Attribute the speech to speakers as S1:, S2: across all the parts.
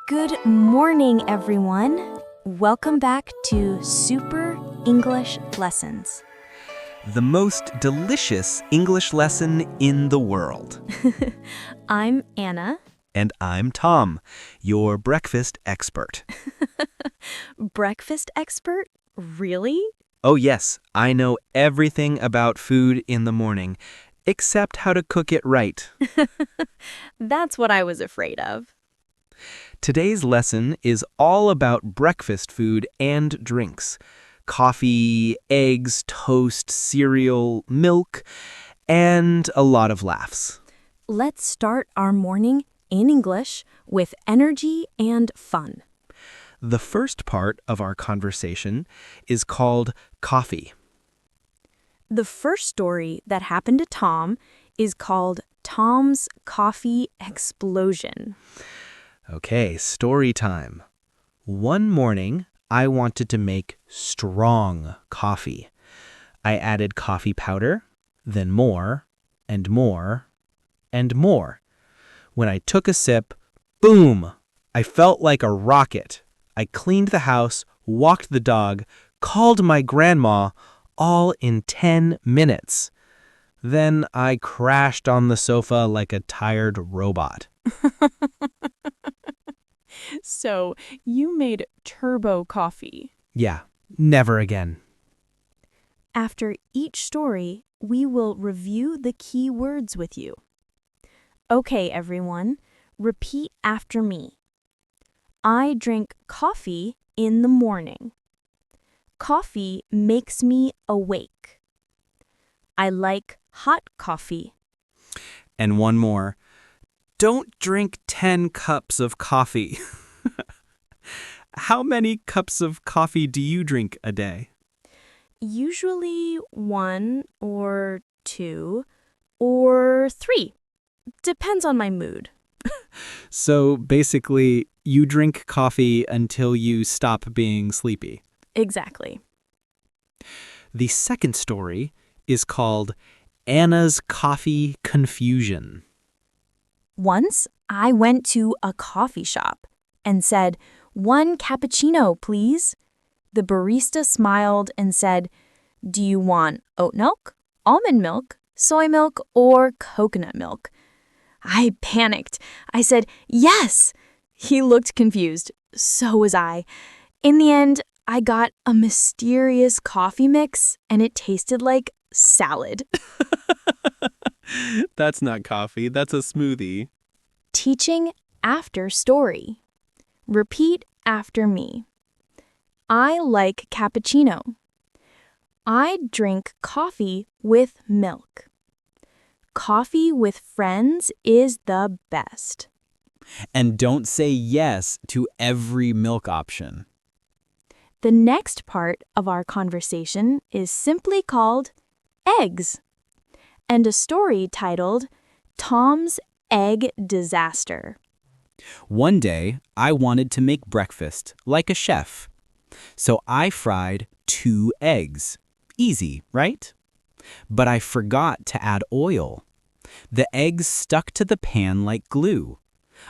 S1: Good morning, everyone. Welcome back to Super English Lessons.
S2: The most delicious English lesson in the world.
S1: I'm Anna.
S2: And I'm Tom, your breakfast expert.
S1: Breakfast expert? Really?
S2: Oh yes, I know everything about food in the morning, except how to cook it right.
S1: That's what I was afraid of.
S2: Today's lesson is all about breakfast food and drinks. Coffee, eggs, toast, cereal, milk, and a lot of laughs.
S1: Let's start our morning in English with energy and fun.
S2: The first part of our conversation is called coffee.
S1: The first story that happened to Tom is called Tom's Coffee Explosion.
S2: Okay, story time. One morning, I wanted to make strong coffee. I added coffee powder, then more, and more, and more. When I took a sip, boom! I felt like a rocket. I cleaned the house, walked the dog, called my grandma, all in 10 minutes. Then I crashed on the sofa like a tired robot.
S1: So, you made turbo coffee.
S2: Yeah, never again.
S1: After each story, we will review the key words with you. Okay, everyone, repeat after me. I drink coffee in the morning. Coffee makes me awake. I like hot coffee.
S2: And one more. Don't drink 10 cups of coffee. How many cups of coffee do you drink a day?
S1: Usually 1 or 2 or 3. Depends on my mood.
S2: So basically, you drink coffee until you stop being sleepy.
S1: Exactly.
S2: The second story is called Anna's Coffee Confusion.
S1: Once, I went to a coffee shop and said, 1 cappuccino, please. The barista smiled and said, do you want oat milk, almond milk, soy milk, or coconut milk? I panicked. I said, yes. He looked confused. So was I. In the end, I got a mysterious coffee mix, and it tasted like salad.
S2: That's not coffee, that's a smoothie.
S1: Teaching after story. Repeat after me. I like cappuccino. I drink coffee with milk. Coffee with friends is the best.
S2: And don't say yes to every milk option.
S1: The next part of our conversation is simply called eggs, and a story titled Tom's Egg Disaster.
S2: One day, I wanted to make breakfast like a chef. So I fried 2 eggs. Easy, right? But I forgot to add oil. The eggs stuck to the pan like glue.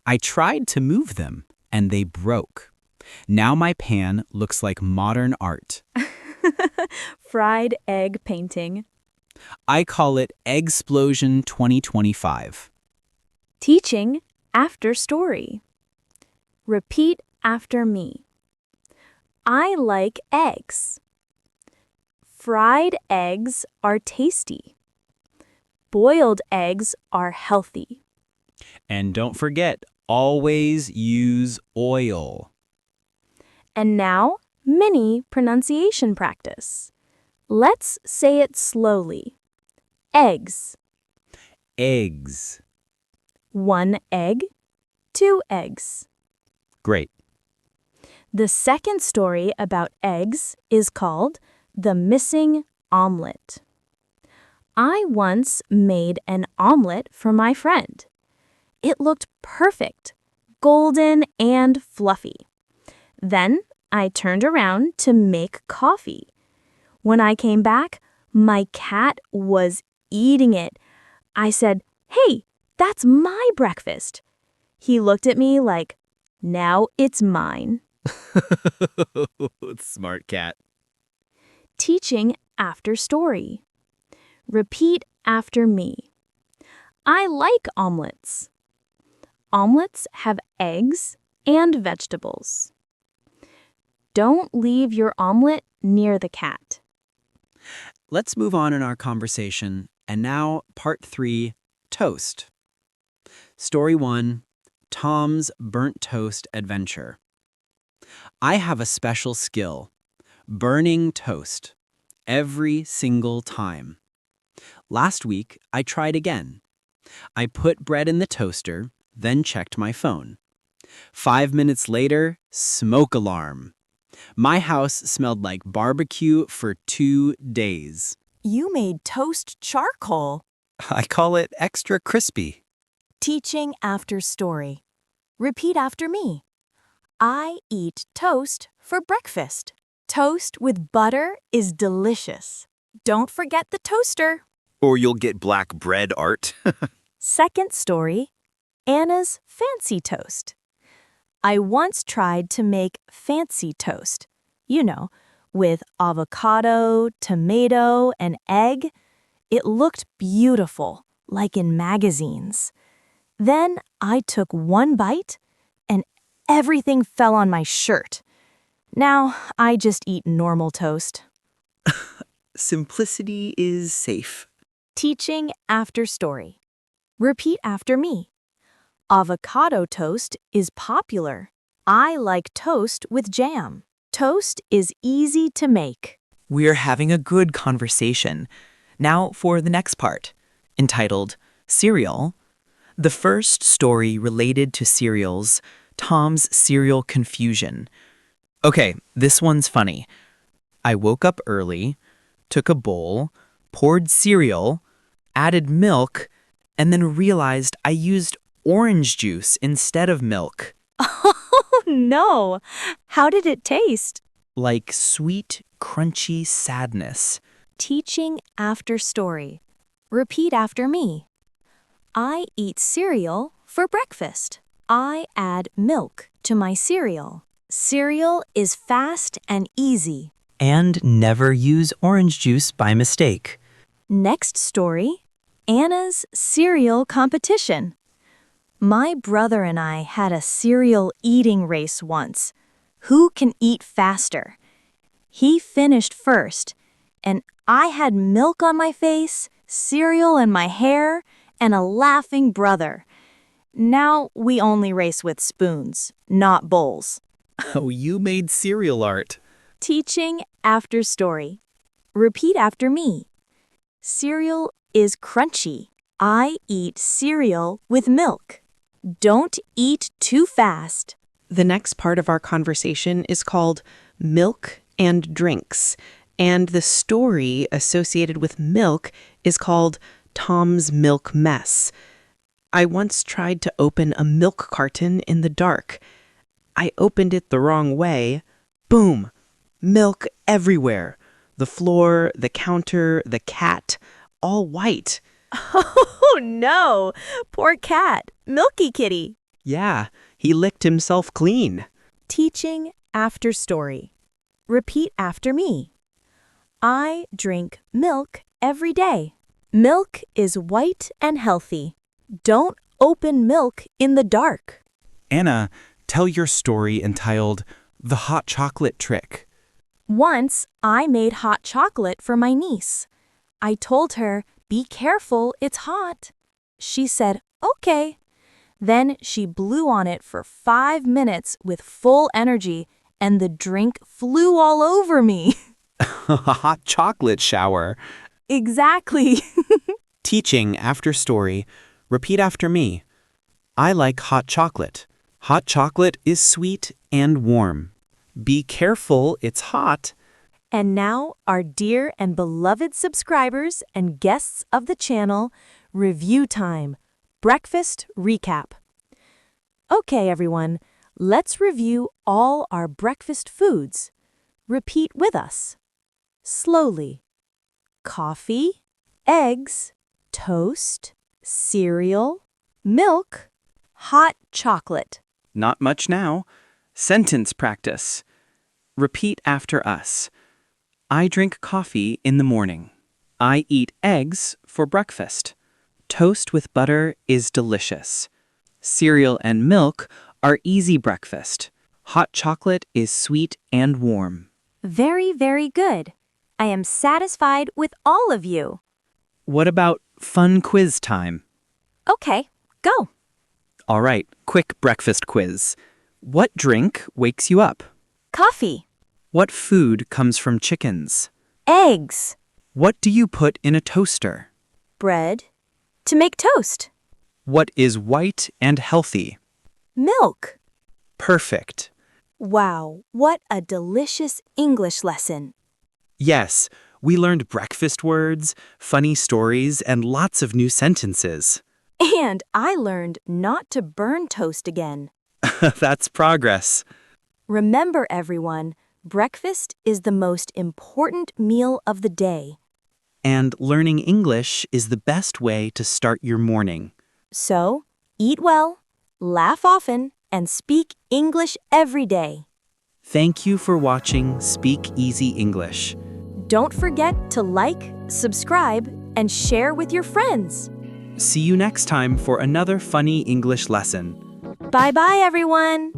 S2: I tried to move them, and they broke. Now my pan looks like modern art.
S1: Fried egg painting.
S2: I call it Eggsplosion 2025.
S1: Teaching after story. Repeat after me. I like eggs. Fried eggs are tasty. Boiled eggs are healthy.
S2: And don't forget, always use oil.
S1: And now, mini pronunciation practice. Let's say it slowly. Eggs.
S2: Eggs.
S1: 1 egg, 2 eggs.
S2: Great.
S1: The second story about eggs is called The Missing Omelet. I once made an omelet for my friend. It looked perfect, golden and fluffy. Then I turned around to make coffee. When I came back, my cat was eating it. I said, "Hey, that's my breakfast." He looked at me like, Now it's mine.
S2: Smart cat.
S1: Teaching after story. Repeat after me. I like omelets. Omelets have eggs and vegetables. Don't leave your omelet near the cat.
S3: Let's move on in our conversation. And now, part 3, toast. Story 1, Tom's burnt toast adventure. I have a special skill, burning toast, every single time. Last week, I tried again. I put bread in the toaster, then checked my phone. 5 minutes later, smoke alarm. My house smelled like barbecue for 2 days.
S4: You made toast charcoal.
S3: I call it extra crispy.
S4: Teaching after story. Repeat after me. I eat toast for breakfast. Toast with butter is delicious. Don't forget the toaster.
S5: Or you'll get black bread art.
S4: Second story. Anna's fancy toast. I once tried to make fancy toast. You know, with avocado, tomato, and egg. It looked beautiful, like in magazines. Then I took one bite, and everything fell on my shirt. Now I just eat normal toast.
S2: Simplicity is safe.
S4: Teaching after story. Repeat after me. Avocado toast is popular. I like toast with jam. Toast is easy to make.
S6: We're having a good conversation. Now for the next part, entitled Cereal. The first story related to cereals, Tom's cereal confusion. Okay, this one's funny. I woke up early, took a bowl, poured cereal, added milk, and then realized I used orange juice instead of milk.
S4: Oh no! How did it taste?
S6: Like sweet, crunchy sadness.
S4: Teaching after story. Repeat after me. I eat cereal for breakfast. I add milk to my cereal. Cereal is fast and easy.
S6: And never use orange juice by mistake.
S4: Next story. Anna's cereal competition. My brother and I had a cereal eating race once. Who can eat faster? He finished first, and I had milk on my face, cereal in my hair, and a laughing brother. Now we only race with spoons, not bowls.
S2: Oh, you made cereal art.
S4: Teaching after story. Repeat after me. Cereal is crunchy. I eat cereal with milk. Don't eat too fast.
S7: The next part of our conversation is called Milk and Drinks, and the story associated with milk is called Tom's Milk Mess. I once tried to open a milk carton in the dark. I opened it the wrong way. Boom! Milk everywhere. The floor, the counter, the cat, all white.
S4: Oh no! Poor cat. Milky kitty.
S7: Yeah, he licked himself clean.
S4: Teaching after story. Repeat after me. I drink milk every day. Milk is white and healthy. Don't open milk in the dark.
S5: Anna, tell your story entitled The Hot Chocolate Trick.
S4: Once, I made hot chocolate for my niece. I told her, "Be careful, it's hot." She said, "Okay." Then she blew on it for 5 minutes with full energy, and the drink flew all over me.
S3: A hot chocolate shower.
S4: Exactly.
S3: Teaching after story. Repeat after me. I like hot chocolate. Hot chocolate is sweet and warm. Be careful, it's hot.
S4: And now, our dear and beloved subscribers and guests of the channel, review time. Breakfast recap. Okay, everyone, let's review all our breakfast foods. Repeat with us. Slowly. Coffee, eggs, toast, cereal, milk, hot chocolate.
S3: Not much now. Sentence practice. Repeat after us. I drink coffee in the morning. I eat eggs for breakfast. Toast with butter is delicious. Cereal and milk are easy breakfast. Hot chocolate is sweet and warm.
S4: Very, very good. I am satisfied with all of you.
S3: What about fun quiz time?
S4: Okay, go.
S3: All right, quick breakfast quiz. What drink wakes you up?
S4: Coffee.
S3: What food comes from chickens?
S4: Eggs.
S3: What do you put in a toaster?
S4: Bread. To make toast.
S3: What is white and healthy?
S4: Milk.
S3: Perfect.
S4: Wow, what a delicious English lesson.
S3: Yes, we learned breakfast words, funny stories, and lots of new sentences.
S4: And I learned not to burn toast again.
S3: That's progress.
S4: Remember, everyone, breakfast is the most important meal of the day.
S3: And learning English is the best way to start your morning.
S4: So, eat well, laugh often, and speak English every day.
S3: Thank you for watching Speak Easy English.
S4: Don't forget to like, subscribe, and share with your friends.
S3: See you next time for another funny English lesson.
S4: Bye-bye, everyone.